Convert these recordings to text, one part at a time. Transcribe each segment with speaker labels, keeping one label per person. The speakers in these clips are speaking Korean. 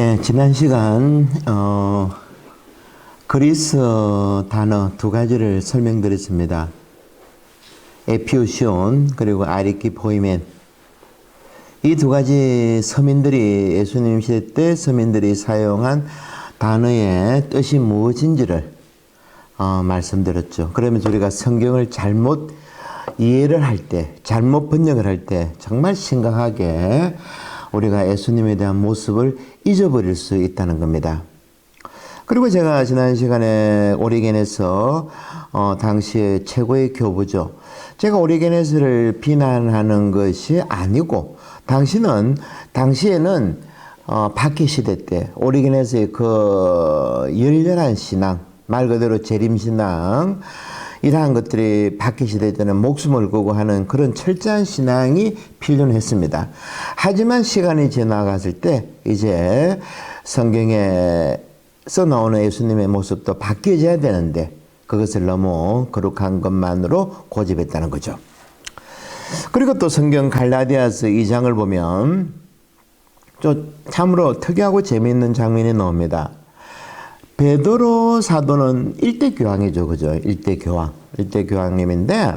Speaker 1: 예, 지난 시간 그리스 단어 두 가지를 설명드렸습니다. 에피오시온 그리고 아리키포이멘. 이 두 가지 서민들이 예수님 시대 때 서민들이 사용한 단어의 뜻이 무엇인지를 말씀드렸죠. 그러면서 우리가 성경을 잘못 이해를 할 때, 잘못 번역을 할 때 정말 심각하게 우리가 예수님에 대한 모습을 잊어버릴 수 있다는 겁니다. 그리고 제가 지난 시간에 오리게네스 당시의 최고의 교부죠. 제가 오리게네스를 비난하는 것이 아니고 당시에는 박해 시대 때 오리게네스의 그 열렬한 신앙, 말 그대로 재림신앙, 이러한 것들이 박해 시대 때는 목숨을 걸고 하는 그런 철저한 신앙이 필요했습니다. 하지만 시간이 지나갔을 때 이제 성경에서 나오는 예수님의 모습도 바뀌어져야 되는데 그것을 너무 거룩한 것만으로 고집했다는 거죠. 그리고 또 성경 갈라디아서 2장을 보면 좀 참으로 특이하고 재미있는 장면이 나옵니다. 베드로 사도는 일대 교황이죠. 그죠? 일대 교황님인데,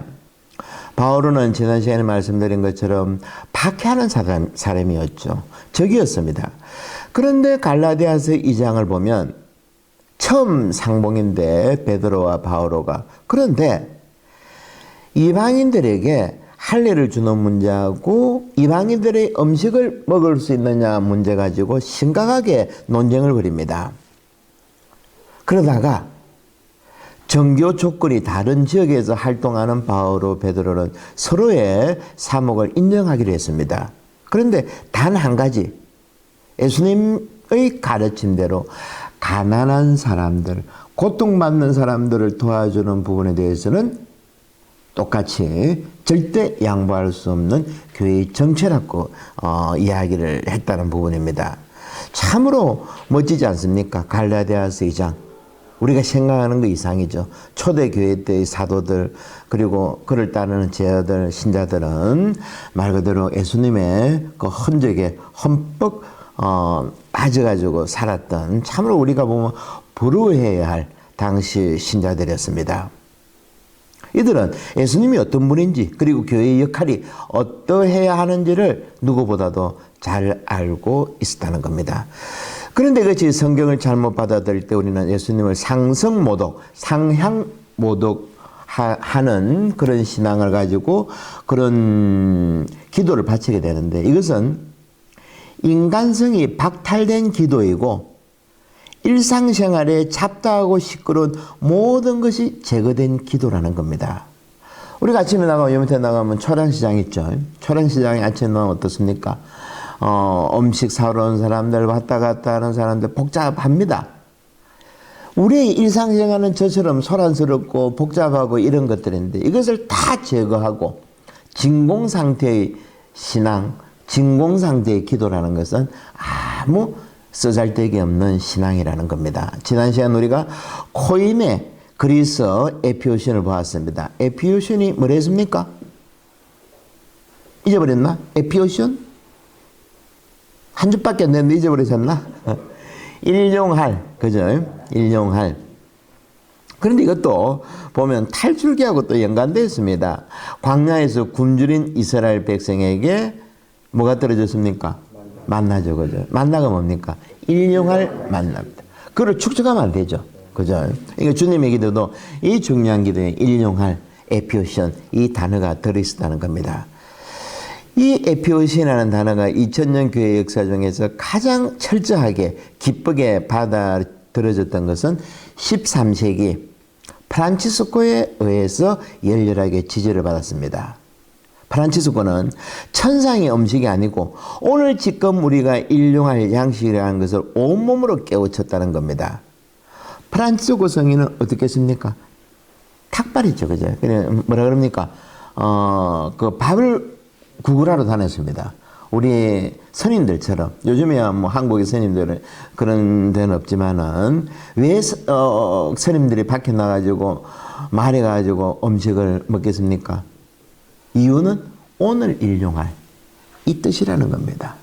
Speaker 1: 바오로는 지난 시간에 말씀드린 것처럼 박해하는 사람이었죠. 적이었습니다. 그런데 갈라디아서 2장을 보면 처음 상봉인데, 베드로와 바오로가. 그런데 이방인들에게 할례를 주는 문제하고 이방인들의 음식을 먹을 수 있느냐 문제 가지고 심각하게 논쟁을 벌입니다. 그러다가 정교 조건이 다른 지역에서 활동하는 바오로, 베드로는 서로의 사목을 인정하기로 했습니다. 그런데 단 한 가지, 예수님의 가르침대로 가난한 사람들, 고통받는 사람들을 도와주는 부분에 대해서는 똑같이 절대 양보할 수 없는 교회의 정체라고 이야기를 했다는 부분입니다. 참으로 멋지지 않습니까? 갈라디아서 2장. 우리가 생각하는 것 이상이죠. 초대교회 때의 사도들 그리고 그를 따르는 제자들, 신자들은 말 그대로 예수님의 그 흔적에 흠뻑 빠져가지고 살았던, 참으로 우리가 보면 부러워해야 할 당시 신자들이었습니다. 이들은 예수님이 어떤 분인지 그리고 교회의 역할이 어떠해야 하는지를 누구보다도 잘 알고 있었다는 겁니다. 그런데 그것이 성경을 잘못 받아들일 때 우리는 예수님을 상향모독 하는 그런 신앙을 가지고 그런 기도를 바치게 되는데, 이것은 인간성이 박탈된 기도이고 일상생활에 잡다하고 시끄러운 모든 것이 제거된 기도라는 겁니다. 우리가 아침에 나가면, 요밑에 나가면 초량시장 있죠. 초량시장에 아침에 나가면 어떻습니까? 음식 사러 온 사람들, 왔다 갔다 하는 사람들 복잡합니다. 우리의 일상생활은 저처럼 소란스럽고 복잡하고 이런 것들인데 이것을 다 제거하고 진공상태의 신앙, 진공상태의 기도라는 것은 아무 쓰잘데기 없는 신앙이라는 겁니다. 지난 시간 우리가 코임의 그리스 에피오신을 보았습니다. 에피오신이 뭐랬습니까? 잊어버렸나? 에피오신? 한 줄밖에 안 됐는데 잊어버리셨나? 일용할, 그죠? 일용할. 그런데 이것도 보면 탈출기하고 또 연관되어 있습니다. 광야에서 굶주린 이스라엘 백성에게 뭐가 떨어졌습니까? 만나죠, 그죠? 만나가 뭡니까? 일용할 만납니다. 그걸 축적하면 안 되죠, 그죠? 그러니까 주님의 기도도 이 중요한 기도에 일용할, 에피오션, 이 단어가 들어있었다는 겁니다. 이 에피오신이라는 단어가 2000년 교회 역사 중에서 가장 철저하게 기쁘게 받아들여졌던 것은 13세기 프란치스코에 의해서 열렬하게 지지를 받았습니다. 프란치스코는 천상의 음식이 아니고 오늘 지금 우리가 일용할 양식이라는 것을 온몸으로 깨우쳤다는 겁니다. 프란치스코 성인은 어떻게 했습니까? 탁발이죠, 그죠? 그냥 뭐라 그럽니까? 그 밥을 구걸하러 다녔습니다. 우리 선임들처럼. 요즘에야 뭐 한국의 선임들은 그런 데는 없지만은 왜 선임들이 밖에 나가지고 말해가지고 음식을 먹겠습니까? 이유는 오늘 일용할 이 뜻이라는 겁니다.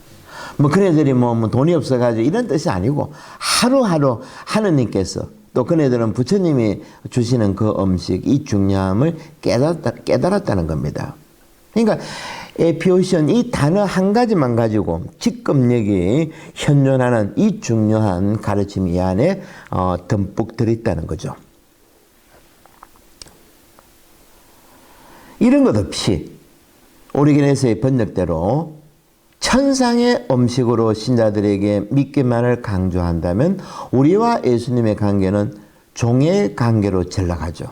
Speaker 1: 뭐 그네들이 뭐 돈이 없어가지고 이런 뜻이 아니고 하루하루 하느님께서 또 그네들은 부처님이 주시는 그 음식 이 중요함을 깨달았다는 겁니다. 그러니까 에피오시온 이 단어 한 가지만 가지고 지금 여기 현존하는 이 중요한 가르침이 이 안에 듬뿍 들어있다는 거죠. 이런 것 없이 오리게네스의 번역대로 천상의 음식으로 신자들에게 믿기만을 강조한다면 우리와 예수님의 관계는 종의 관계로 전락하죠.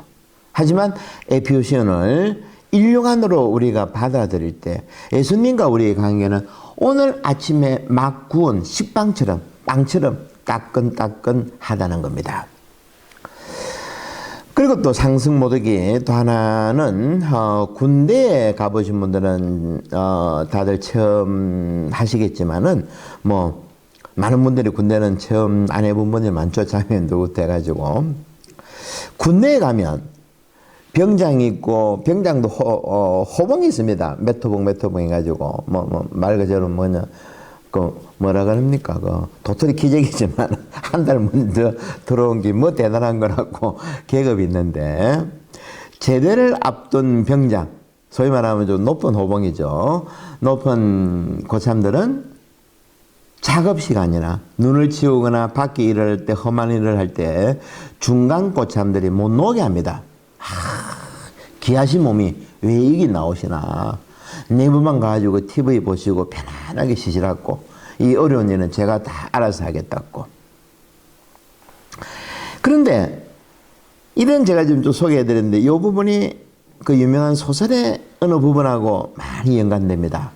Speaker 1: 하지만 에피오시온을 인류관으로 우리가 받아들일 때 예수님과 우리의 관계는 오늘 아침에 막 구운 식빵처럼 빵처럼 따끈따끈하다는 겁니다. 그리고 또 상승모독이 또 하나는 군대에 가보신 분들은 다들 체험 하시겠지만은 뭐 많은 분들이 군대는 체험 안 해본 분들이 많죠. 자면도 돼가지고 군대에 가면 병장이 있고 병장도 호봉이 있습니다. 몇 호봉 해가지고 말 그대로 뭐냐 뭐라 그럽니까? 도토리 기적이지만 한 달 먼저 들어온 게 뭐 대단한 거라고 계급이 있는데 제대를 앞둔 병장, 소위 말하면 좀 높은 호봉이죠. 높은 고참들은 작업 시간이나 눈을 치우거나 밖에 일을 할 때 험한 일을 할 때 중간 고참들이 못 나오게 합니다. 귀하신 몸이 왜 이게 나오시나. 내부만 가지고 TV 보시고 편안하게 쉬시라고. 이 어려운 일은 제가 다 알아서 하겠다고. 그런데 이런 제가 지금 좀 소개해 드렸는데 이 부분이 그 유명한 소설의 어느 부분하고 많이 연관됩니다.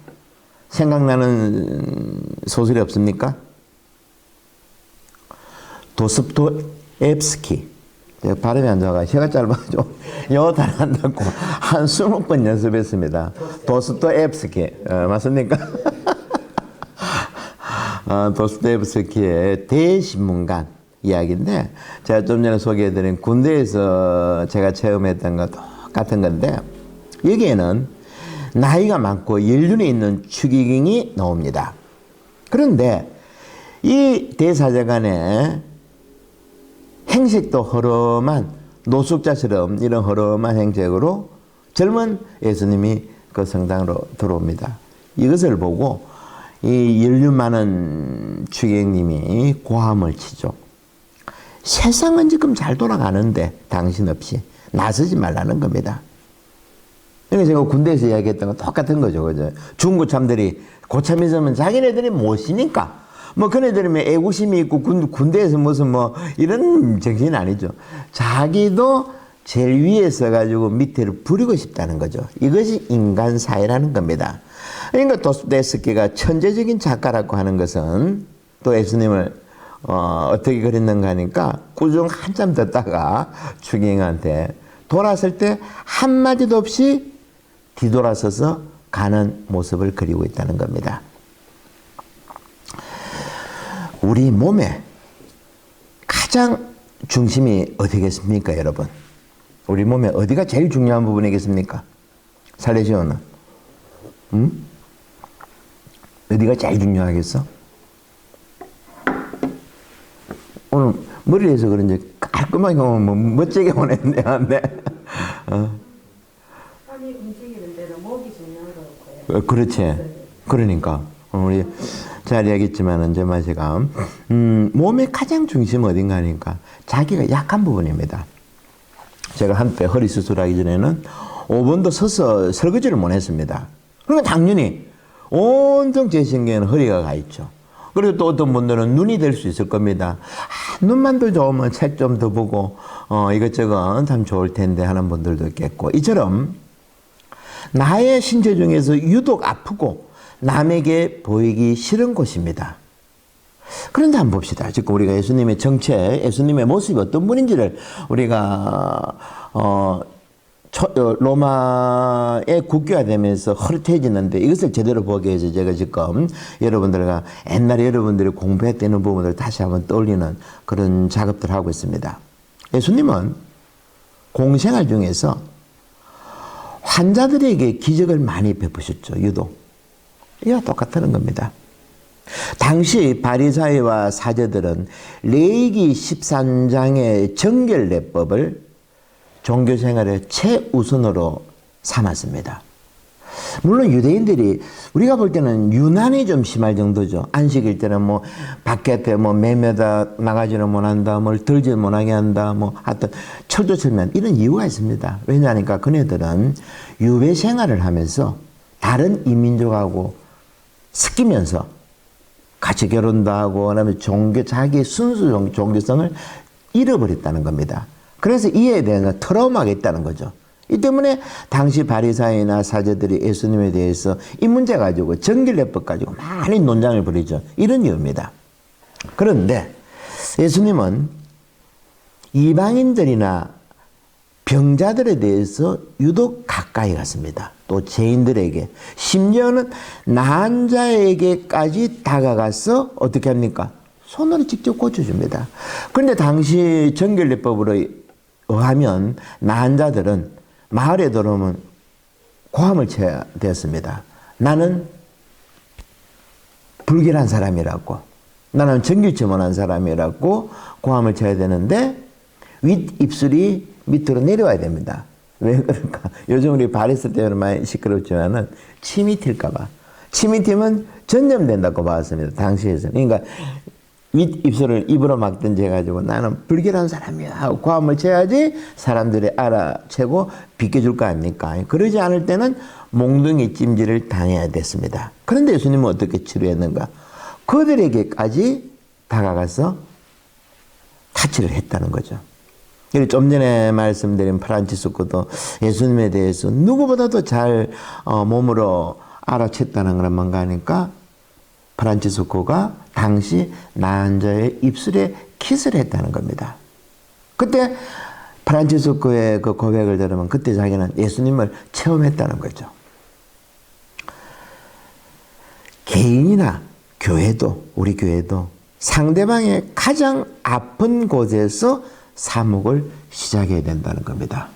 Speaker 1: 생각나는 소설이 없습니까? 도스토옙스키. 제가 발음이 안 좋아가지고 제가 짧아가지고 영어 잘 한다고 한 20번 연습했습니다. 도스토옙스키 맞습니까? 도스토옙스키의 대신문관 이야기인데 제가 좀 전에 소개해드린 군대에서 제가 체험했던 것 똑같은 건데 여기에는 나이가 많고 연륜이 있는 추기경이 나옵니다. 그런데 이 대사제간의 행색도 허름한 노숙자처럼 이런 허름한 행색으로 젊은 예수님이 그 성당으로 들어옵니다. 이것을 보고 이 연륜 많은 추기경님이 고함을 치죠. 세상은 지금 잘 돌아가는데 당신 없이 나서지 말라는 겁니다. 그러니까 제가 군대에서 이야기했던 건 똑같은 거죠. 그죠? 중고참들이 고참 있으면 자기네들이 못 쉬니까 뭐 그네들이면 애국심이 있고 군대에서 무슨 뭐 이런 정신이 아니죠. 자기도 제일 위에 서가지고 밑에를 부리고 싶다는 거죠. 이것이 인간 사회라는 겁니다. 그러니까 도스토옙스키가 천재적인 작가라고 하는 것은 또 예수님을 어떻게 그렸는가 하니까 꾸중 한참 듣다가 추기경한테 돌아설 때 한마디도 없이 뒤돌아서서 가는 모습을 그리고 있다는 겁니다. 우리 몸의 가장 중심이 어디겠습니까, 여러분? 우리 몸에 어디가 제일 중요한 부분이겠습니까? 살레시오는? 어디가 제일 중요하겠어? 오늘 머리를 해서 그런지 깔끔하게 뭐 멋지게 보냈네.
Speaker 2: 빨리 움직이는 데는 목이 중요하다고.
Speaker 1: 그렇지. 그러니까 우리 잘 이야기했지만은 저 마시가 몸의 가장 중심 어딘가 하니까 자기가 약한 부분입니다. 제가 한때 허리 수술하기 전에는 5분도 서서 설거지를 못 했습니다. 그러니까 당연히 온통 제 신경에는 허리가 가 있죠. 그리고 또 어떤 분들은 눈이 될 수 있을 겁니다. 눈만 더 좋으면 책 좀 더 보고 이것저것 참 좋을 텐데 하는 분들도 있겠고, 이처럼 나의 신체 중에서 유독 아프고 남에게 보이기 싫은 곳입니다. 그런데 한번 봅시다. 지금 우리가 예수님의 정체, 예수님의 모습이 어떤 분인지를 우리가 로마에 국교화되면서 흐릿해지는데 이것을 제대로 보기 위해서 제가 지금 여러분들과 옛날에 여러분들이 공부했던 부분을 다시 한번 떠올리는 그런 작업들을 하고 있습니다. 예수님은 공생활 중에서 환자들에게 기적을 많이 베푸셨죠. 유독. 이와 똑같다는 겁니다. 당시 바리사이와 사제들은 레위기 13장의 정결례법을 종교 생활의 최우선으로 삼았습니다. 물론 유대인들이 우리가 볼 때는 유난히 좀 심할 정도죠. 안식일 때는 뭐 밖에 뭐 매매다 나가지는 못한다, 뭘 들지 못하게 한다, 뭐 하여튼 철두철미한 이런 이유가 있습니다. 왜냐하니까 그네들은 유배 생활을 하면서 다른 이민족하고 섞이면서 같이 결혼도 하고 그다음에 자기 순수 종교성을 잃어버렸다는 겁니다. 그래서 이에 대한 트라우마가 있다는 거죠. 이 때문에 당시 바리사이나 사제들이 예수님에 대해서 이 문제 가지고 정결례법 가지고 많이 논쟁을 벌이죠. 이런 이유입니다. 그런데 예수님은 이방인들이나 병자들에 대해서 유독 가까이 갔습니다. 또 죄인들에게, 심지어는 나은 자에게까지 다가가서 어떻게 합니까? 손으로 직접 고쳐줍니다. 그런데 당시 정결례법으로 의하면 나은 자들은 마을에 들어오면 고함을 쳐야 되었습니다. 나는 불결한 사람이라고, 나는 정결치 못한 사람이라고 고함을 쳐야 되는데 윗입술이 밑으로 내려와야 됩니다. 왜 그럴까? 요즘 우리 바리스 때문에 많이 시끄럽지만은 침이 튈까봐. 침이 튀면 전염된다고 봤습니다. 당시에서는. 그러니까 윗입술을 입으로 막든지 해가지고 나는 불결한 사람이야 하고 고함을 쳐야지 사람들이 알아채고 비켜줄 거 아닙니까? 그러지 않을 때는 몽둥이 찜질을 당해야 됐습니다. 그런데 예수님은 어떻게 치료했는가? 그들에게까지 다가가서 타치를 했다는 거죠. 좀 전에 말씀드린 프란치스코도 예수님에 대해서 누구보다도 잘 몸으로 알아챘다는 건 뭔가 하니까 프란치스코가 당시 나은 자의 입술에 키스를 했다는 겁니다. 그때 프란치스코의 그 고백을 들으면 그때 자기는 예수님을 체험했다는 거죠. 개인이나 교회도, 우리 교회도 상대방의 가장 아픈 곳에서 사목을 시작해야 된다는 겁니다.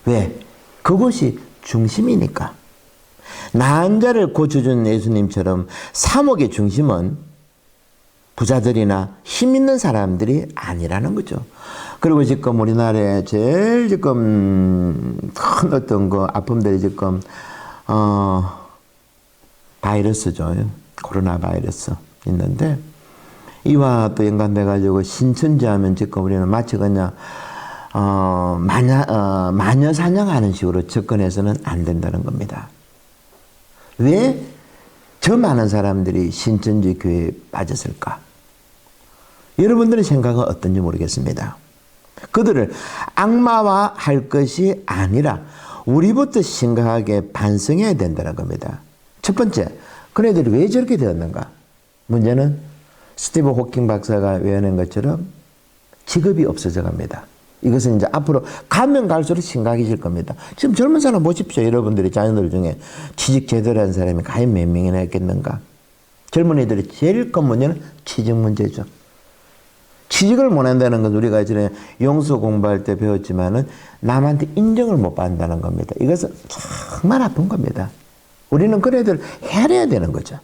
Speaker 1: 왜? 그것이 중심이니까. 나은 자를 고쳐준 예수님처럼 사목의 중심은 부자들이나 힘 있는 사람들이 아니라는 거죠. 그리고 지금 우리나라에 제일 지금 큰 어떤 그 아픔들이 지금 바이러스죠. 코로나 바이러스 있는데 이와 또 연관돼 가지고 신천지 하면 지금 우리는 마치 그냥 마녀 사냥하는 식으로 접근해서는 안 된다는 겁니다. 왜 저 많은 사람들이 신천지 교회에 빠졌을까? 여러분들의 생각은 어떤지 모르겠습니다. 그들을 악마화할 것이 아니라 우리부터 심각하게 반성해야 된다는 겁니다. 첫 번째, 그네들이 왜 저렇게 되었는가? 문제는 스티브 호킹 박사가 외워낸 것처럼 직업이 없어져 갑니다. 이것은 이제 앞으로 가면 갈수록 심각해질 겁니다. 지금 젊은 사람 보십시오. 여러분들이 자녀들 중에 취직 제대로 한 사람이 과연 몇 명이나 있겠는가? 젊은이들이 제일 큰 문제는 취직 문제죠. 취직을 못 한다는 건 우리가 전에 용수 공부할 때 배웠지만은 남한테 인정을 못 받는다는 겁니다. 이것은 정말 아픈 겁니다. 우리는 그런 애들 해내야 되는 거죠.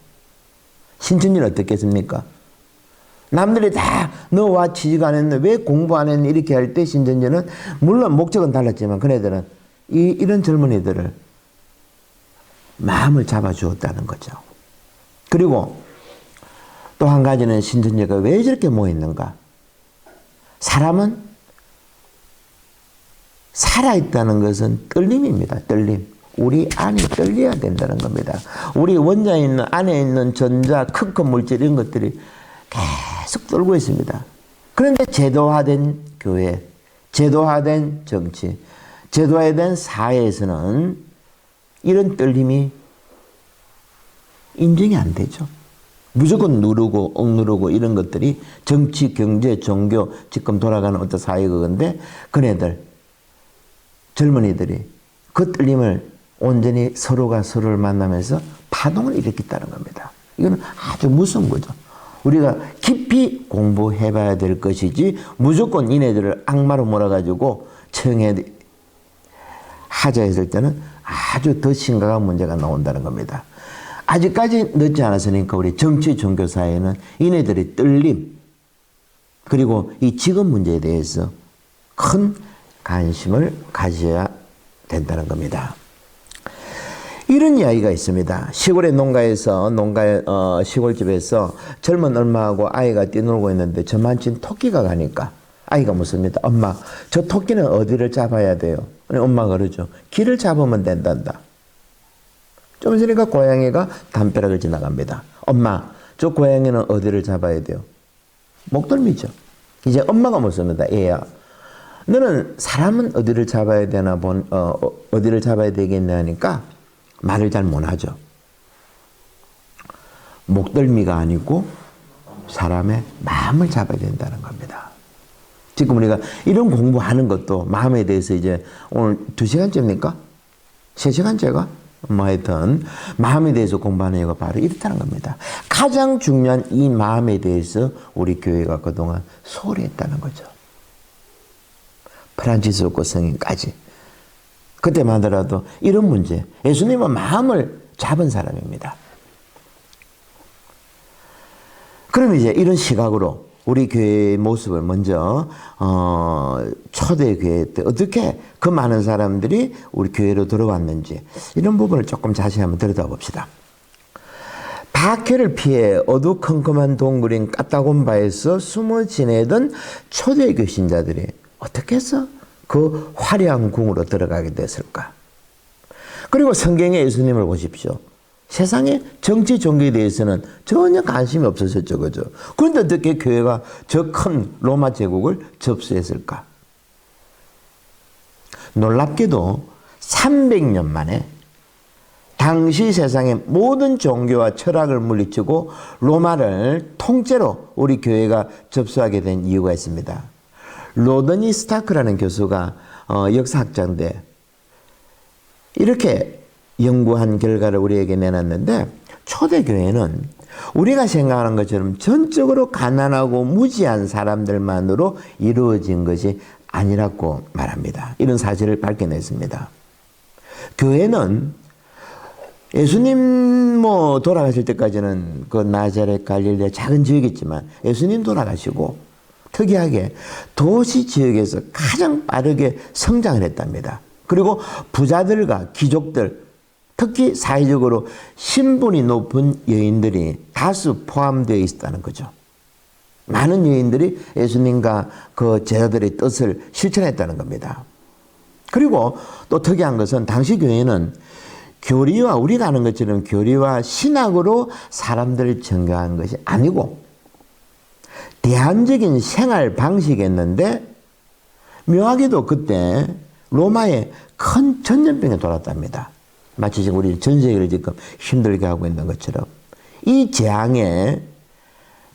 Speaker 1: 신천지는 어떻겠습니까? 남들이 다 너와 취직 안 했는데 왜 공부 안 했니? 이렇게 할 때 신천지는 물론 목적은 달랐지만 그네들은 이런 젊은이들을 마음을 잡아주었다는 거죠. 그리고 또 한 가지는 신천지가 왜 저렇게 모였는가? 사람은 살아있다는 것은 떨림입니다. 떨림. 우리 안이 떨려야 된다는 겁니다. 우리 원자에 있는 안에 있는 전자, 큰 물질 이런 것들이 계속 떨고 있습니다. 그런데 제도화된 교회, 제도화된 정치, 제도화된 사회에서는 이런 떨림이 인정이 안 되죠. 무조건 누르고 억누르고 이런 것들이 정치, 경제, 종교 지금 돌아가는 어떤 사회가 건데 그네들, 젊은이들이 그 떨림을 온전히 서로가 서로를 만나면서 파동을 일으켰다는 겁니다. 이건 아주 무서운 거죠. 우리가 깊이 공부해 봐야 될 것이지 무조건 이네들을 악마로 몰아가지고 처형해 하자 했을 때는 아주 더 심각한 문제가 나온다는 겁니다. 아직까지 늦지 않았으니까 우리 정치 종교 사회는 이네들의 떨림 그리고 이 직업 문제에 대해서 큰 관심을 가져야 된다는 겁니다. 이런 이야기가 있습니다. 시골의 농가에서 시골집에서 젊은 엄마하고 아이가 뛰놀고 있는데 저만친 토끼가 가니까 아이가 묻습니다. 엄마, 저 토끼는 어디를 잡아야 돼요? 엄마가 그러죠. 길을 잡으면 된단다. 좀 있으니까 고양이가 담벼락을 지나갑니다. 엄마, 저 고양이는 어디를 잡아야 돼요? 목덜미죠. 이제 엄마가 묻습니다. 얘야, 너는 사람은 어디를 잡아야 되나 어디를 잡아야 되겠냐 하니까 말을 잘 못하죠. 목덜미가 아니고 사람의 마음을 잡아야 된다는 겁니다. 지금 우리가 이런 공부하는 것도 마음에 대해서 이제 오늘 2시간째입니까? 3시간째가? 뭐 하여튼 마음에 대해서 공부하는 이유가 바로 이렇다는 겁니다. 가장 중요한 이 마음에 대해서 우리 교회가 그동안 소홀히 했다는 거죠. 프란치스코 성인까지. 그때만 하더라도 이런 문제, 예수님은 마음을 잡은 사람입니다. 그럼 이제 이런 시각으로 우리 교회의 모습을 먼저 초대교회 때 어떻게 그 많은 사람들이 우리 교회로 들어왔는지 이런 부분을 조금 자세히 한번 들여다봅시다. 박해를 피해 어두컴컴한 동굴인 까따곰바에서 숨어 지내던 초대교회 신자들이 어떻게 해서 그 화려한 궁으로 들어가게 됐을까? 그리고 성경에 예수님을 보십시오. 세상의 정치 종교에 대해서는 전혀 관심이 없었었죠. 그죠? 그런데 어떻게 교회가 저 큰 로마 제국을 접수했을까? 놀랍게도 300년 만에 당시 세상의 모든 종교와 철학을 물리치고 로마를 통째로 우리 교회가 접수하게 된 이유가 있습니다. 로드니 스타크라는 교수가 역사학자인데 이렇게 연구한 결과를 우리에게 내놨는데 초대교회는 우리가 생각하는 것처럼 전적으로 가난하고 무지한 사람들만으로 이루어진 것이 아니라고 말합니다. 이런 사실을 밝혀냈습니다. 교회는 예수님 돌아가실 때까지는 그 나자렛 갈릴레 작은 지역이지만 예수님 돌아가시고 특이하게 도시 지역에서 가장 빠르게 성장을 했답니다. 그리고 부자들과 귀족들, 특히 사회적으로 신분이 높은 여인들이 다수 포함되어 있었다는 거죠. 많은 여인들이 예수님과 그 제자들의 뜻을 실천했다는 겁니다. 그리고 또 특이한 것은 당시 교회는 교리와 우리가 아는 것처럼 교리와 신학으로 사람들을 정교한 것이 아니고 대안적인 생활 방식이었는데 묘하게도 그때 로마에 큰 전염병이 돌았답니다. 마치 지금 우리 전 세계를 지금 힘들게 하고 있는 것처럼 이 재앙에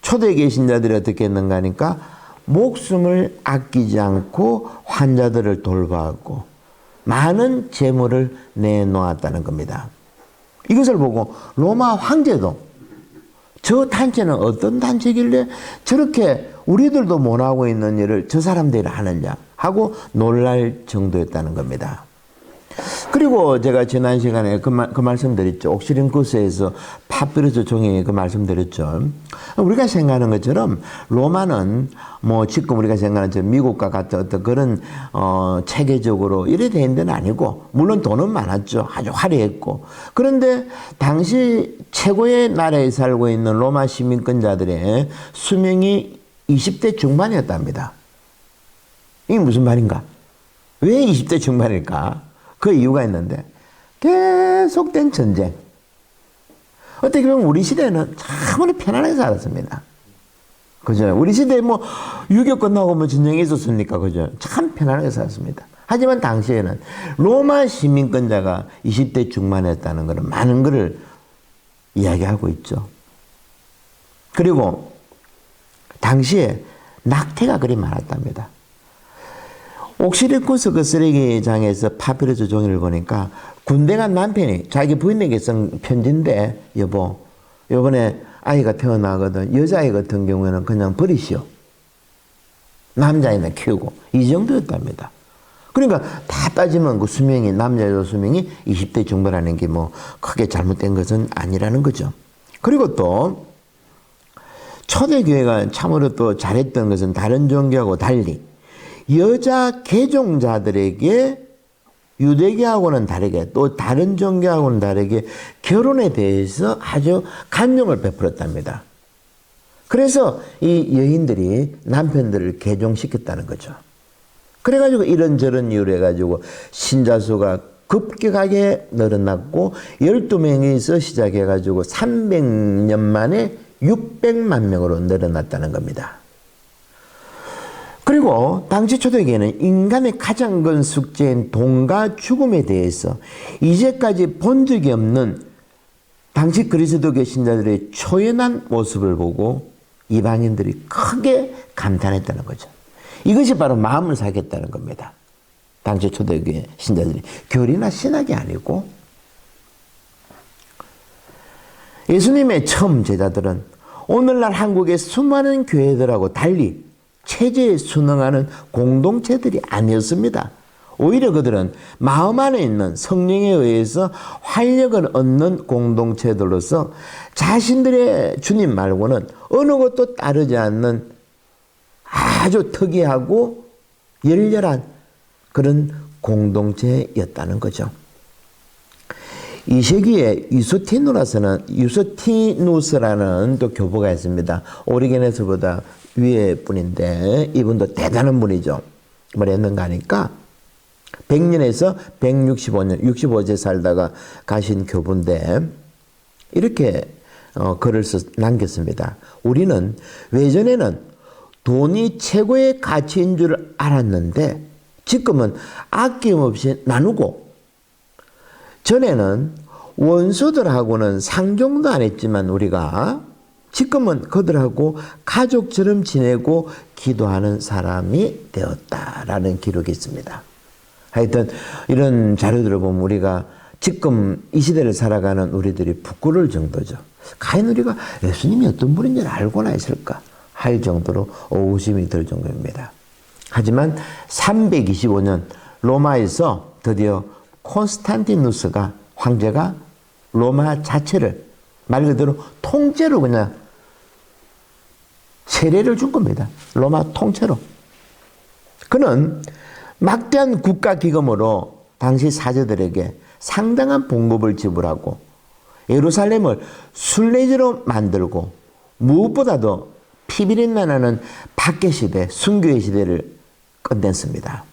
Speaker 1: 초대교회 신자들이 어떻게 했는가 하니까 목숨을 아끼지 않고 환자들을 돌보았고 많은 재물을 내놓았다는 겁니다. 이것을 보고 로마 황제도 저 단체는 어떤 단체길래 저렇게 우리들도 못하고 있는 일을 저 사람들이 하느냐 하고 놀랄 정도였다는 겁니다. 그리고 제가 지난 시간에 그 말씀 드렸죠. 옥시림쿠스에서 파피루스 종이에 그 말씀 드렸죠. 우리가 생각하는 것처럼 로마는 지금 우리가 생각하는 것처럼 미국과 같은 어떤 그런 체계적으로 이래 된 데는 아니고 물론 돈은 많았죠. 아주 화려했고. 그런데 당시 최고의 나라에 살고 있는 로마 시민권자들의 수명이 20대 중반이었답니다. 이게 무슨 말인가? 왜 20대 중반일까? 그 이유가 있는데 계속된 전쟁. 어떻게 보면 우리 시대는 참으로 편안하게 살았습니다. 그죠? 우리 시대에 6.25 끝나고 전쟁이 있었습니까? 그죠? 참 편안하게 살았습니다. 하지만 당시에는 로마 시민권자가 20대 중반이었다는 것은 많은 것을 이야기하고 있죠. 그리고 당시에 낙태가 그리 많았답니다. 옥시리쿠스 그 쓰레기장에서 파피루스 종이를 보니까 군대 간 남편이 자기 부인에게 쓴 편지인데 여보 요번에 아이가 태어나거든 여자아이 같은 경우에는 그냥 버리시오. 남자아이는 키우고 이 정도였답니다. 그러니까 다 따지면 그 수명이, 남자 여자 수명이 20대 중반라는 게 뭐 크게 잘못된 것은 아니라는 거죠. 그리고 또 초대교회가 참으로 또 잘했던 것은 다른 종교하고 달리 여자 개종자들에게 유대교하고는 다르게 또 다른 종교하고는 다르게 결혼에 대해서 아주 간용을 베풀었답니다. 그래서 이 여인들이 남편들을 개종시켰다는 거죠. 그래가지고 이런저런 이유로 해가지고 신자 수가 급격하게 늘어났고 12명에서 시작해가지고 300년 만에 600만 명으로 늘어났다는 겁니다. 그리고 당시 초대교회는 인간의 가장 큰 숙제인 돈과 죽음에 대해서 이제까지 본 적이 없는 당시 그리스도교 신자들의 초연한 모습을 보고 이방인들이 크게 감탄했다는 거죠. 이것이 바로 마음을 사겠다는 겁니다. 당시 초대교회 신자들이 교리나 신학이 아니고 예수님의 처음 제자들은 오늘날 한국의 수많은 교회들하고 달리 체제에 순응하는 공동체들이 아니었습니다. 오히려 그들은 마음 안에 있는 성령에 의해서 활력을 얻는 공동체들로서 자신들의 주님 말고는 어느 것도 따르지 않는 아주 특이하고 열렬한 그런 공동체였다는 거죠. 이 시기에 유스티누스라는 또 교포가 있습니다. 오리게네스보다 위에 분인데 이분도 대단한 분이죠. 뭘 했는가 하니까 100년에서 165년 65세 살다가 가신 교부인데 이렇게 글을 남겼습니다. 우리는 외전에는 돈이 최고의 가치인 줄 알았는데 지금은 아낌없이 나누고 전에는 원수들하고는 상종도 안 했지만 우리가 지금은 그들하고 가족처럼 지내고 기도하는 사람이 되었다라는 기록이 있습니다. 하여튼 이런 자료들을 보면 우리가 지금 이 시대를 살아가는 우리들이 부끄러울 정도죠. 과연 우리가 예수님이 어떤 분인지 알고나 있을까 할 정도로 의구심이 들 정도입니다. 하지만 325년 로마에서 드디어 콘스탄티누스가 황제가 로마 자체를 말 그대로 통째로 그냥 세례를 준 겁니다. 로마 통째로. 그는 막대한 국가 기금으로 당시 사제들에게 상당한 봉급을 지불하고 예루살렘을 순례지로 만들고 무엇보다도 피비린내 나는 박해 시대, 순교의 시대를 끝냈습니다.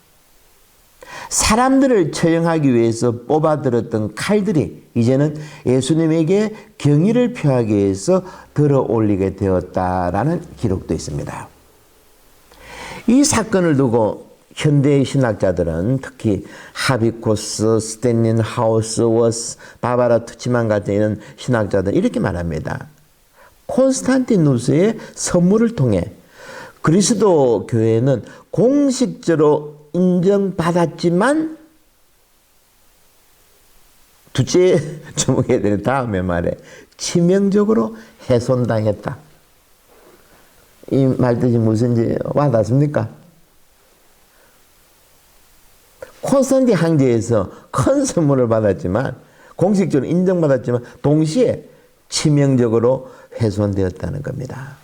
Speaker 1: 사람들을 처형하기 위해서 뽑아들었던 칼들이 이제는 예수님에게 경의를 표하기 위해서 들어 올리게 되었다라는 기록도 있습니다. 이 사건을 두고 현대의 신학자들은 특히 하비코스, 스탠린 하우스워스, 바바라 투치만 같은 이런 신학자들은 이렇게 말합니다. 콘스탄티누스의 선물을 통해 그리스도 교회는 공식적으로 인정받았지만 둘째 주목해야 되는 다음에 말에 치명적으로 훼손당했다. 이 말뜻이 무슨지 와닿습니까? 콘스탄티 황제에서 큰 선물을 받았지만 공식적으로 인정받았지만 동시에 치명적으로 훼손되었다는 겁니다.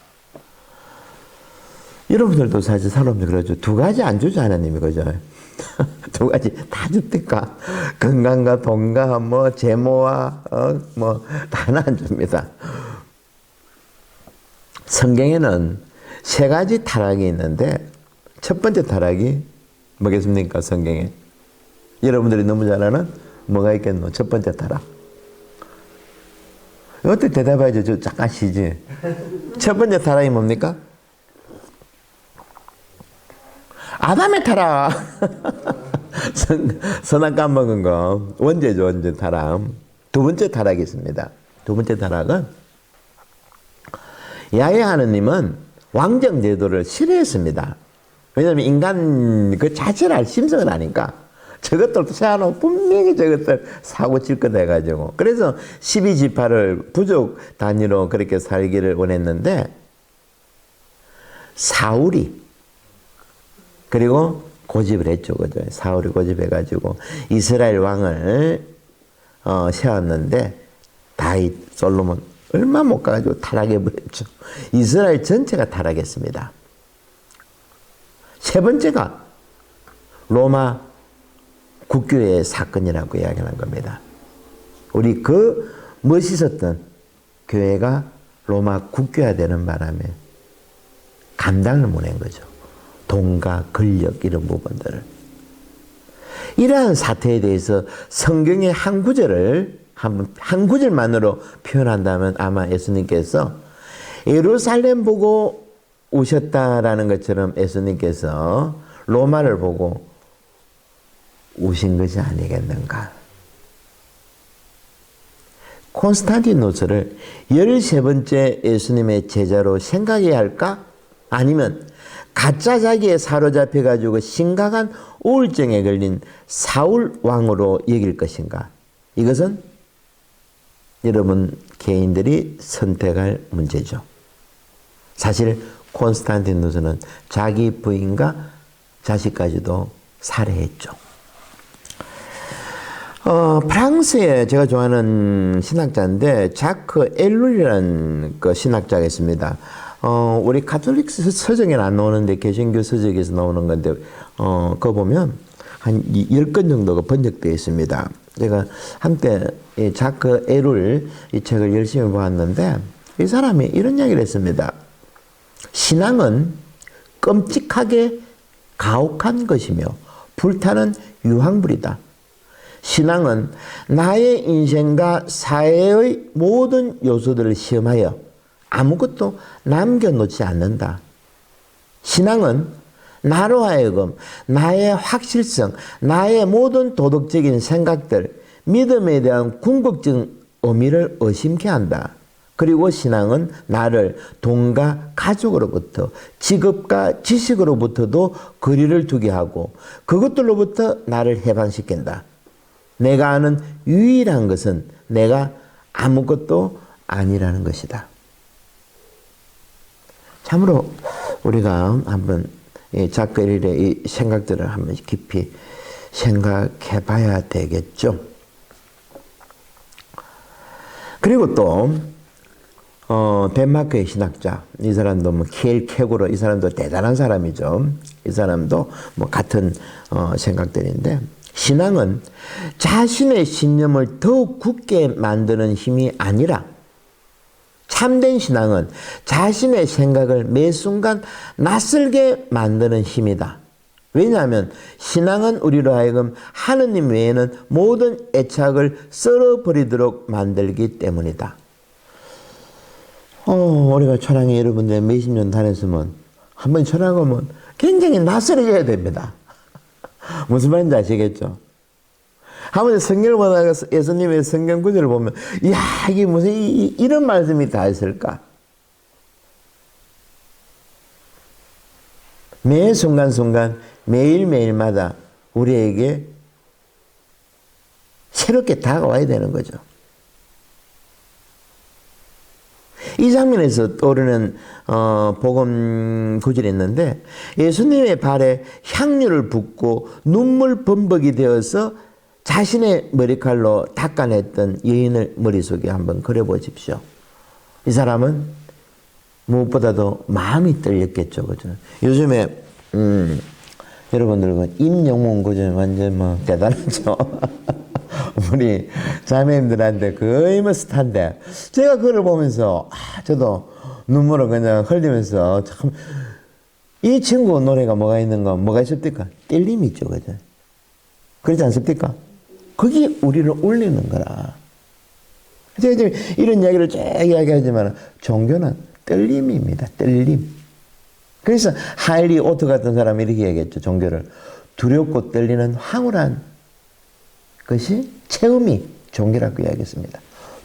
Speaker 1: 여러분들도 사실 살아오면서 그러죠. 두 가지 안 주죠, 하나님이. 그죠? 두 가지 다 줍니까? 건강과 돈과 뭐 재모와 다 하나 안 줍니다. 성경에는 세 가지 타락이 있는데 첫 번째 타락이 뭐겠습니까? 성경에. 여러분들이 너무 잘 아는 뭐가 있겠노? 첫 번째 타락. 어떻게 대답해야죠? 저 잠깐 쉬지. 첫 번째 타락이 뭡니까? 아담의 타락. 선악 까먹은 거. 원죄죠, 원죄 타락. 두 번째 타락이 있습니다. 두 번째 타락은 야훼 하느님은 왕정 제도를 싫어했습니다. 왜냐하면 인간 그 자체를 심성을 아니까 저것들 세워놓으면 분명히 저것들 사고 칠 것 해가지고. 그래서 12지파를 부족 단위로 그렇게 살기를 원했는데 사울이 그리고 고집을 했죠. 그죠? 사울이 고집해가지고 이스라엘 왕을 세웠는데 다윗, 솔로몬 얼마 못 가가지고 타락해버렸죠. 이스라엘 전체가 타락했습니다. 세 번째가 로마 국교의 사건이라고 이야기하는 겁니다. 우리 그 멋있었던 교회가 로마 국교화되는 바람에 감당을 못한 거죠. 돈과 권력 이런 부분들을. 이러한 사태에 대해서 성경의 한 구절을 한 구절만으로 표현한다면 아마 예수님께서 예루살렘 보고 우셨다라는 것처럼 예수님께서 로마를 보고 우신 것이 아니겠는가. 콘스탄티누스를 13번째 예수님의 제자로 생각해야 할까? 아니면 가짜 자기에 사로잡혀가지고 심각한 우울증에 걸린 사울 왕으로 여길 것인가? 이것은 여러분 개인들이 선택할 문제죠. 사실 콘스탄티누스는 자기 부인과 자식까지도 살해했죠. 프랑스에 제가 좋아하는 신학자인데 자크 엘룰이라는 그 신학자가 있습니다. 우리 가톨릭 서적에는 안 나오는데 개신교 서적에서 나오는 건데 그거 보면 한 10권 정도가 번역되어 있습니다. 제가 한때 이 자크 엘룰 이 책을 열심히 보았는데 이 사람이 이런 이야기를 했습니다. 신앙은 끔찍하게 가혹한 것이며 불타는 유황불이다. 신앙은 나의 인생과 사회의 모든 요소들을 시험하여 아무것도 남겨놓지 않는다. 신앙은 나로 하여금 나의 확실성, 나의 모든 도덕적인 생각들, 믿음에 대한 궁극적 의미를 의심케 한다. 그리고 신앙은 나를 돈과 가족으로부터 직업과 지식으로부터도 거리를 두게 하고 그것들로부터 나를 해방시킨다. 내가 아는 유일한 것은 내가 아무것도 아니라는 것이다. 참으로 우리가 한번 자크 엘룰의 이 생각들을 한번 깊이 생각해 봐야 되겠죠. 그리고 또 덴마크의 신학자 이 사람도 뭐 키엘 케고로 이 사람도 대단한 사람이죠. 이 사람도 뭐 같은 생각들인데 신앙은 자신의 신념을 더욱 굳게 만드는 힘이 아니라 참된 신앙은 자신의 생각을 매 순간 낯설게 만드는 힘이다. 왜냐하면 신앙은 우리로 하여금 하느님 외에는 모든 애착을 썰어버리도록 만들기 때문이다. 우리가 천황에 여러분들 몇십 년 다녔으면 한번 천황 오면 굉장히 낯설어져야 됩니다. 무슨 말인지 아시겠죠? 한번 성경을 보다가 예수님의 성경 구절을 보면 이야 이게 무슨 이런 말씀이 다 있을까? 매 순간순간 매일매일마다 우리에게 새롭게 다가와야 되는 거죠. 이 장면에서 떠오르는 복음 구절이 있는데 예수님의 발에 향유를 붓고 눈물 범벅이 되어서 자신의 머리칼로 닦아냈던 여인을 머릿속에 한번 그려보십시오. 이 사람은 무엇보다도 마음이 떨렸겠죠. 그죠? 요즘에 여러분들 임영웅 그죠? 완전 뭐 대단하죠. 우리 자매님들한테 거의 뭐 스타인데 제가 그걸 보면서 저도 눈물을 그냥 흘리면서 참 이 친구 노래가 뭐가 있는가 뭐가 있습니까? 떨림이 있죠. 그죠? 그렇지 않습니까? 그게 우리를 울리는 거라. 제가 지금 이런 이야기를 쭉 이야기하지만 종교는 떨림입니다. 떨림. 그래서 하일리 오트 같은 사람이 이렇게 얘기했죠. 종교를 두렵고 떨리는 황홀한 것이 체험이 종교라고 이야기했습니다.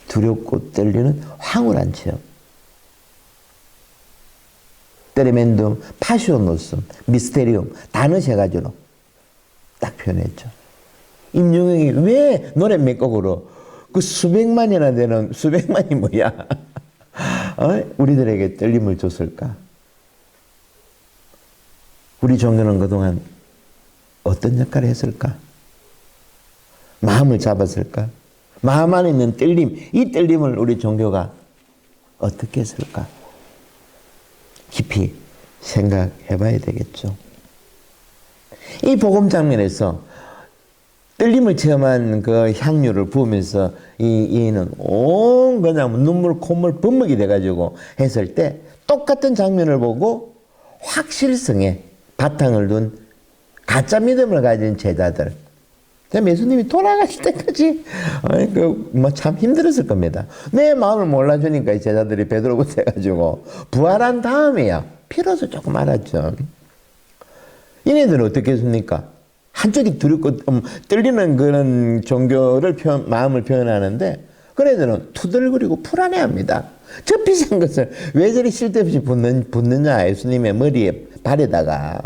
Speaker 1: 두렵고 떨리는 황홀한 체험. 테레멘둠, 파시오노스, 미스테리움 단어 세 가지로 딱 표현했죠. 임영웅이 왜 노래 몇 곡으로 그 수백만이나 되는 수백만이 뭐야? 우리들에게 떨림을 줬을까? 우리 종교는 그동안 어떤 역할을 했을까? 마음을 잡았을까? 마음 안에 있는 떨림, 이 떨림을 우리 종교가 어떻게 했을까? 깊이 생각해 봐야 되겠죠. 이 복음 장면에서 떨림을 체험한 그 향유를 부으면서 이 여인은 온 그냥 눈물 콧물 범벅이 돼가지고 했을 때 똑같은 장면을 보고 확실성에 바탕을 둔 가짜 믿음을 가진 제자들, 예수님이 돌아가실 때까지 뭐 참 힘들었을 겁니다. 내 마음을 몰라주니까 이 제자들이 베드로부터 해가지고 부활한 다음에야 비로소 조금 알았죠. 얘네들은 어떻게 했습니까? 한쪽이 두렵고 떨리는 그런 종교를 마음을 표현하는데 그런 애들은 투덜거리고 불안해합니다. 저 비싼 것을 왜 저리 쓸데없이 붓느냐, 예수님의 머리에 발에다가.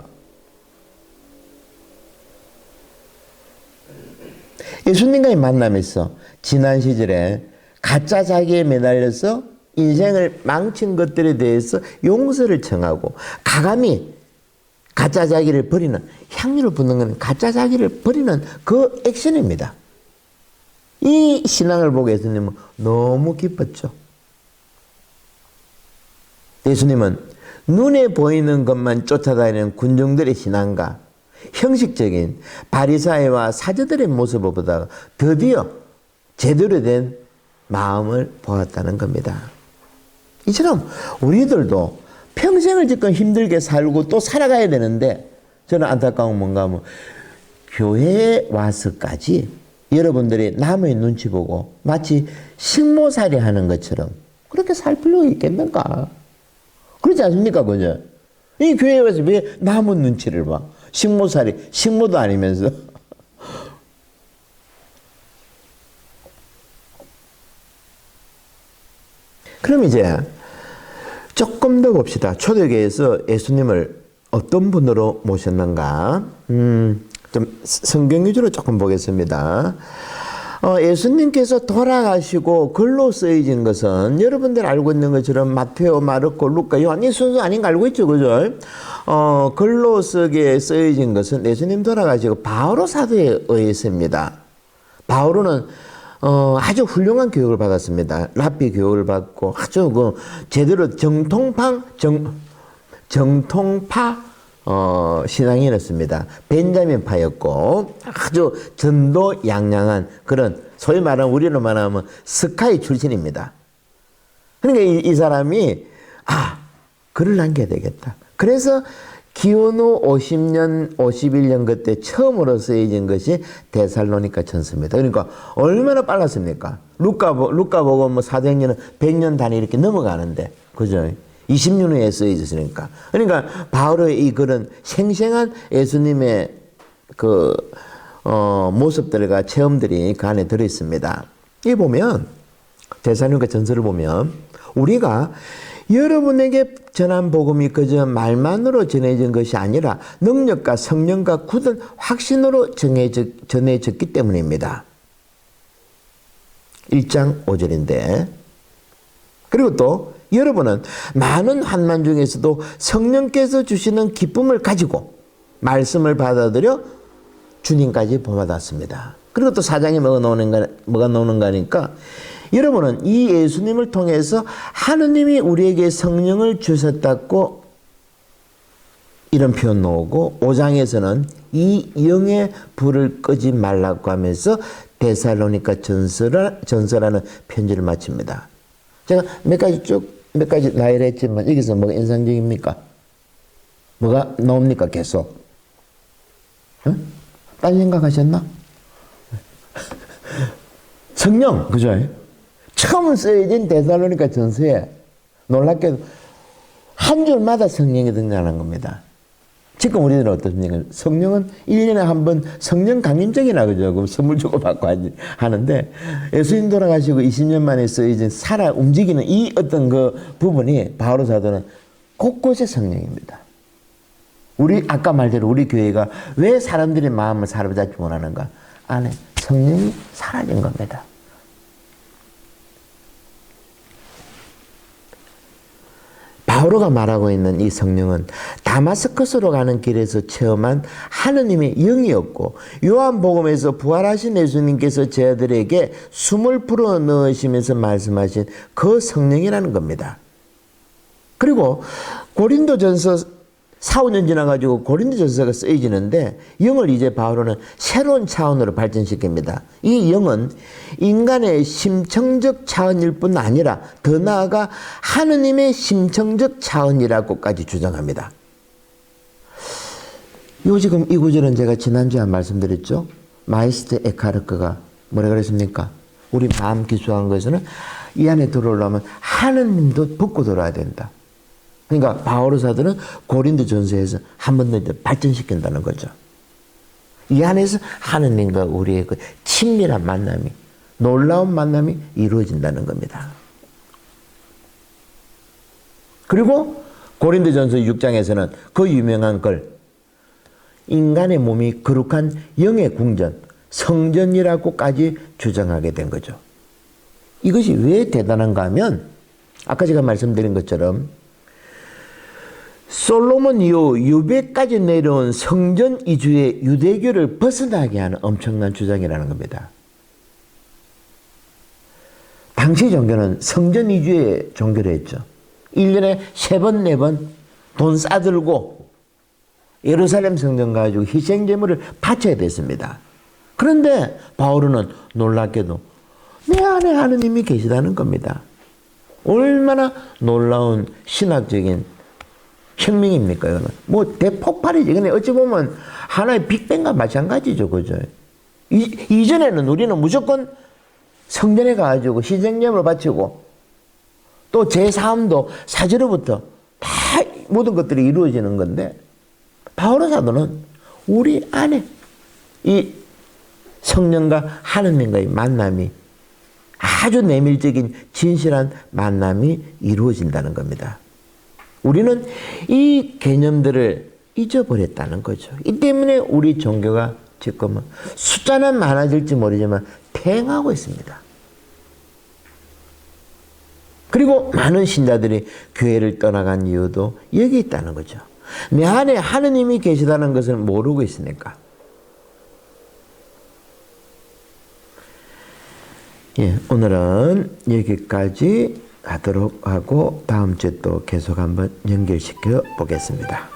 Speaker 1: 예수님과의 만남에서 지난 시절에 가짜 자기에 매달려서 인생을 망친 것들에 대해서 용서를 청하고 가감히 가짜 자기를 버리는, 향유를 붓는 건 가짜 자기를 버리는 그 액션입니다. 이 신앙을 보고 예수님은 너무 기뻤죠. 예수님은 눈에 보이는 것만 쫓아다니는 군중들의 신앙과 형식적인 바리사이와 사제들의 모습을 보다가 드디어 제대로 된 마음을 보았다는 겁니다. 이처럼 우리들도 평생을 지금 힘들게 살고 또 살아가야 되는데 저는 안타까운 뭔가 하면 교회에 와서까지 여러분들이 남의 눈치 보고 마치 식모살이 하는 것처럼 그렇게 살 필요가 있겠는가? 그렇지 않습니까? 그죠? 이 교회에 와서 왜 남의 눈치를 봐? 식모살이, 식모도 아니면서. 그럼 이제 조금 더 봅시다. 초대교회에서 예수님을 어떤 분으로 모셨는가? 좀 성경 위주로 조금 보겠습니다. 예수님께서 돌아가시고 글로 쓰여진 것은 여러분들 알고 있는 것처럼 마테오, 마르코, 루카, 요한 이 순서 아닌 거 알고 있죠, 그죠? 글로 쓰여진 것은 예수님 돌아가시고 바오로 사도에 의해서입니다. 바오로는 아주 훌륭한 교육을 받았습니다. 랍비 교육을 받고 아주 제대로 정통파 신앙인이었습니다. 벤자민파였고 아주 전도 양양한 그런 소위 말하는 우리로 말하면 스카이 출신입니다. 그러니까 이 사람이 글을 남겨야 되겠다. 그래서 기원후 50년, 51년 그때 처음으로 쓰여진 것이 데살로니가 전서입니다. 그러니까 얼마나 빨랐습니까? 루카 보고 뭐 사도행전은 100년 단위 이렇게 넘어가는데, 그죠? 20년 후에 쓰여졌으니까. 그러니까 바울의 이 그런 생생한 예수님의 모습들과 체험들이 그 안에 들어있습니다. 이 보면, 데살로니가 전서를 보면, 우리가 여러분에게 전한 복음이 그저 말만으로 전해진 것이 아니라 능력과 성령과 굳은 확신으로 전해졌기 때문입니다. 1장 5절인데 그리고 또 여러분은 많은 환난 중에서도 성령께서 주시는 기쁨을 가지고 말씀을 받아들여 주님까지 본받았습니다. 그리고 또 4장에 뭐가 나오는가 하니까 여러분은 이 예수님을 통해서 하느님이 우리에게 성령을 주셨다고 이런 표현 나오고 5장에서는 이 영의 불을 끄지 말라고 하면서 데살로니가 전서라는 편지를 마칩니다. 제가 몇 가지 나열을 했지만 여기서 뭐가 인상적입니까? 뭐가 나옵니까? 계속. 딴 생각하셨나? 성령, 그죠? 처음 쓰여진 데살로니가 전서에 놀랍게도 한 줄마다 성령이 등장하는 겁니다. 지금 우리들은 어떻습니까? 성령은 1년에 한 번 성령 강림적이나 그죠? 그럼 선물 주고받고 하는데 예수님 돌아가시고 20년 만에 쓰여진 살아 움직이는 이 어떤 그 부분이 바오로 사도는 곳곳에 성령입니다. 우리 아까 말대로 우리 교회가 왜 사람들의 마음을 사로잡지 못하는가? 안에 성령이 사라진 겁니다. 바오로가 말하고 있는 이 성령은 다마스커스로 가는 길에서 체험한 하느님의 영이었고, 요한복음에서 부활하신 예수님께서 제자들에게 숨을 불어 넣으시면서 말씀하신 그 성령이라는 겁니다. 그리고 고린도전서 4, 5년 지나가지고 고린도전서가 쓰여지는데, 영을 이제 바오로는 새로운 차원으로 발전시킵니다. 이 영은 인간의 심청적 차원일 뿐 아니라 더 나아가 하느님의 심청적 차원이라고까지 주장합니다. 지금 이 구절은 제가 지난주에 말씀드렸죠. 마이스트 에카르크가 뭐라 그랬습니까? 우리 마음 기수한 것에는 이 안에 들어오려면 하느님도 벗고 들어와야 된다. 그러니까 바오로 사도는 고린도 전서에서 한 번 더 발전시킨다는 거죠. 이 안에서 하느님과 우리의 그 친밀한 만남이, 놀라운 만남이 이루어진다는 겁니다. 그리고 고린도 전서 6장에서는 그 유명한 글, 인간의 몸이 거룩한 영의 궁전, 성전이라고까지 주장하게 된 거죠. 이것이 왜 대단한가 하면, 아까 제가 말씀드린 것처럼 솔로몬 이후 유배까지 내려온 성전 이주의 유대교를 벗어나게 하는 엄청난 주장이라는 겁니다. 당시 종교는 성전 이주의 종교를 했죠. 1년에 3번, 4번 돈 싸들고 예루살렘 성전 가지고 희생제물을 바쳐야 됐습니다. 그런데 바오로는 놀랍게도 내 안에 하느님이 계시다는 겁니다. 얼마나 놀라운 신학적인 혁명입니까, 이거는? 뭐, 대폭발이지. 근데 어찌 보면 하나의 빅뱅과 마찬가지죠, 그죠? 이전에는 우리는 무조건 성전에 가가지고 희생제물을 바치고 또 제3도 사제로부터 다 모든 것들이 이루어지는 건데, 바오로 사도는 우리 안에 이 성령과 하느님과의 만남이 아주 내밀적인 진실한 만남이 이루어진다는 겁니다. 우리는 이 개념들을 잊어버렸다는 거죠. 이 때문에 우리 종교가 지금은 숫자는 많아질지 모르지만 팽하고 있습니다. 그리고 많은 신자들이 교회를 떠나간 이유도 여기 있다는 거죠. 내 안에 하느님이 계시다는 것을 모르고 있으니까. 오늘은 여기까지 하도록 하고 다음 주에 또 계속 한번 연결시켜 보겠습니다.